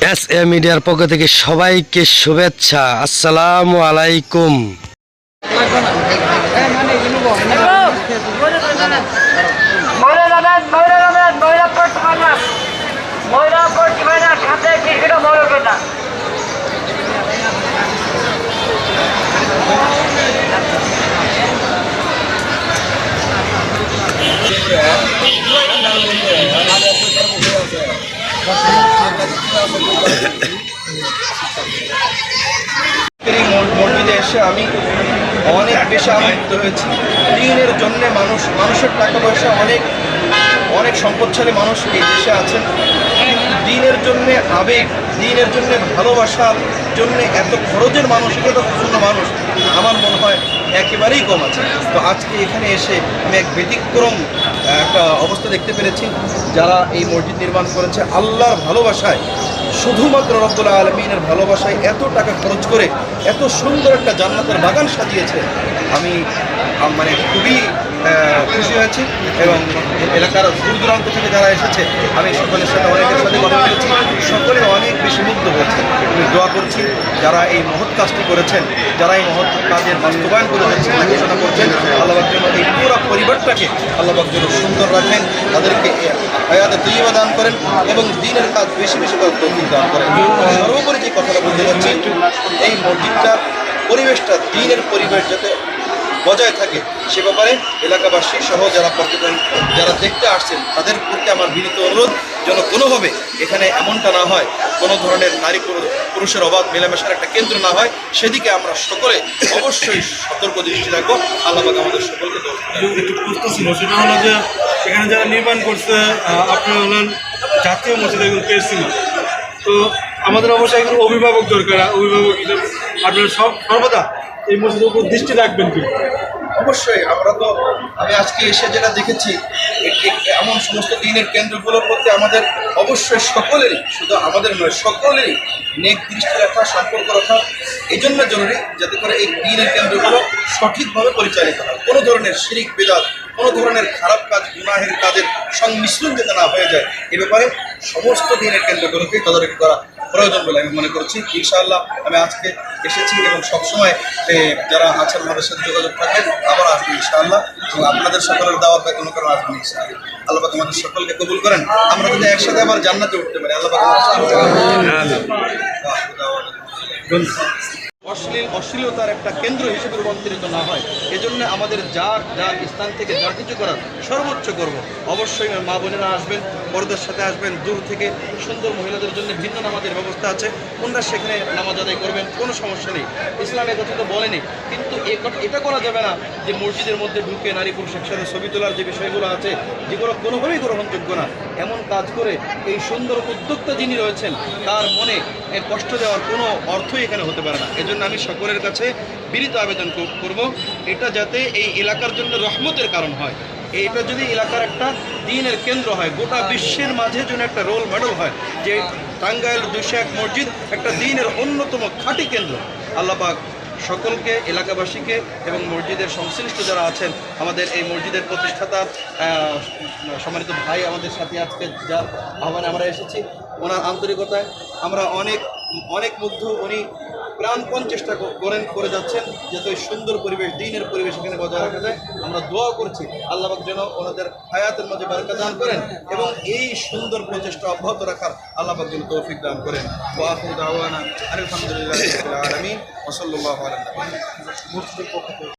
S A মিডিয়ার পক্ষ থেকে সবাইকে শুভেচ্ছা। আসসালামু আলাইকুম। মসজিদে এসে আমি অনেক বেশি আনন্দিত হয়েছি। দিনের জন্য মানুষের টাকা পয়সা অনেক সম্পদশালী মানুষ এই দেশে আছেন, কিন্তু দিনের জন্যে আবেগ, দিনের জন্যে ভালোবাসার জন্যে এত খরচের মানসিকতা পছন্দ মানুষ আমার মনে হয় একেবারেই কম আছে। তো আজকে এখানে এসে আমি এক ব্যতিক্রম একটা অবস্থা দেখতে পেরেছি। যারা এই মসজিদ নির্মাণ করেছে আল্লাহর ভালোবাসায়, শুধুমাত্র রব্বুল আলামিনের ভালোবাসায় এত টাকা খরচ করে এত সুন্দর একটা জান্নাতের বাগান সাজিয়েছে। আমি মানে খুবই খুশি হয়েছি এবং এলাকার দূর দূরান্ত থেকে যারা এসেছে আমি সকলের সাথে অনেকের সাথে কথা বলেছি, সকলে অনেক বেশি মুগ্ধ হয়েছে। আমি দোয়া করছি যারা এই মহৎ কাজটি করেছেন, যারা এই মহৎ কাজের বাস্তবায়ন করে যাচ্ছেন, ঘোষণা করছেন, আল্লাহর জন্য এই পুরো পরিবারটাকে আল্লাহর জন্য সুন্দর রাখেন, তাদেরকে হায়াতে তৈয়বা দান করেন এবং দিনের কাজ বেশি বেশি করে তৌফিক দান করেন। সর্বোপরি যে কথাটা বলতে যাচ্ছি, এই মসজিদটার পরিবেশটা দিনের পরিবেশ যাতে বজায় থাকে সে ব্যাপারে এলাকাবাসী সহ যারা দেখতে আসছেন তাদের প্রতি আমার বিনীত অনুরোধ যেন কোনোভাবে এখানে এমনটা না হয়, কোনো ধরনের নারী পুরুষের অবাধ মেলামেশার একটা কেন্দ্র না হয়, সেদিকে আমরা সকলে অবশ্যই সতর্ক দৃষ্টি রাখবো। আল্লাহ পাক আমাদের সকলকে একটু প্রশ্ন ছিল, সেটা হলো যে এখানে যারা নির্মাণ করছে আপনারা হলেন জাতীয় মসজিদ একজন প্রেসিডেন্ট, তো আমাদের অবশ্যই একজন অভিভাবক দরকার। অভিভাবক হিসেবে আপনারা সর্বদা এই মসজিদের উপর দৃষ্টি রাখবেন কি? অবশ্যই আমি আজকে এসে যেটা দেখেছি, এমন সমস্ত দিনের কেন্দ্রগুলোর প্রতি আমাদের অবশ্যই সকলেরই, শুধু আমাদের নয় সকলেরই নেক দৃষ্টি রাখা, সম্পর্ক রাখা এই জন্য জরুরি যাতে করে এই দিনের কেন্দ্রগুলো সঠিকভাবে পরিচালিত হয়। কোনো ধরনের শিরিক বিদআত, কোনো ধরনের খারাপ কাজ, গুনাহের কাজের সংমিশ্রণ যাতে না হয়ে যায়, এ ব্যাপারে সমস্ত দিনের কেন্দ্রগুলোকেই তদারকি করা প্রয়োজন বলে আমি মনে করছি। ইনশাআল্লাহ আমি আজকে এসেছি এবং সবসময় যারা আছেন আমাদের সাথে যোগাযোগ থাকবেন, আবার আসবেন ইনশাআল্লাহ, এবং আপনাদের সকলের দাওয়াত বা কোনো কারণে আসবেন ইনশাআল্লাহ। আল্লাহ পাক আমাদের সকলকে কবুল করেন, আমরা যদি একসাথে আবার জান্নাতে উঠতে পারি। আল্লাহ পাক অশ্লীলতার একটা কেন্দ্র হিসেবে রূপান্তরিত না হয়, এজন্য আমাদের যার স্থান থেকে যা কিছু করার সর্বোচ্চ করব। অবশ্যই মা বোনেরা আসবেন, পর্দার সাথে আসবেন, দূর থেকে সুন্দর মহিলাদের জন্য ভিন্ন নামাজের ব্যবস্থা আছে, ওনারা সেখানে নামাজ আদায় করবেন, কোনো সমস্যা নেই। ইসলামে কথা তো বলেনি, কিন্তু এটা করা যাবে না যে মসজিদের মধ্যে ঢুকে নারী পুরুষ একসাথে ছবি তোলার যে বিষয়গুলো আছে, যেগুলো কোনোভাবেই গ্রহণযোগ্য না। এমন কাজ করে এই সুন্দর উদ্যোক্তা যিনি রয়েছেন তার মনে কষ্ট দেওয়ার কোনো অর্থই এখানে হতে পারে না। এজন্য আমি সকলের কাছে বিনীত আবেদন করব, এটা যাতে এই এলাকার জন্য রহমতের কারণ হয়, এটা যদি এলাকার একটা দ্বীনের কেন্দ্র হয়, গোটা বিশ্বের মাঝে যেন একটা রোল মডেল হয় যে টাঙ্গাইল 201 মসজিদ একটা দ্বীনের অন্যতম খাঁটি কেন্দ্র। আল্লাহ পাক সকলকে, এলাকাবাসীকে এবং মসজিদের সংশ্লিষ্ট যারা আছেন, আমাদের এই মসজিদের প্রতিষ্ঠাতা সম্মানিত ভাই আমাদের সাথে আজকে যার আহ্বানে আমরা এসেছি, ওনার আন্তরিকতায় আমরা অনেক মুগ্ধ। উনি প্রাণপণ চেষ্টা করে যাচ্ছেন যাতে ওই সুন্দর পরিবেশ, দ্বীনের পরিবেশ এখানে বজায় রাখা যায়। আমরা দোয়া করছি আল্লাহ পাক যেন ওনাদের হায়াতের মাঝে বারাকা দান করেন এবং এই সুন্দর প্রচেষ্টা অব্যাহত রাখার আল্লাহ পাক যেন তৌফিক দান করেন। ওয়া আখিরু দাওয়ানা আলহামদুলিল্লাহি রাব্বিল আলামিন ওয়া সাল্লাল্লাহু আলা নবিয়্যিনা মুসলিম।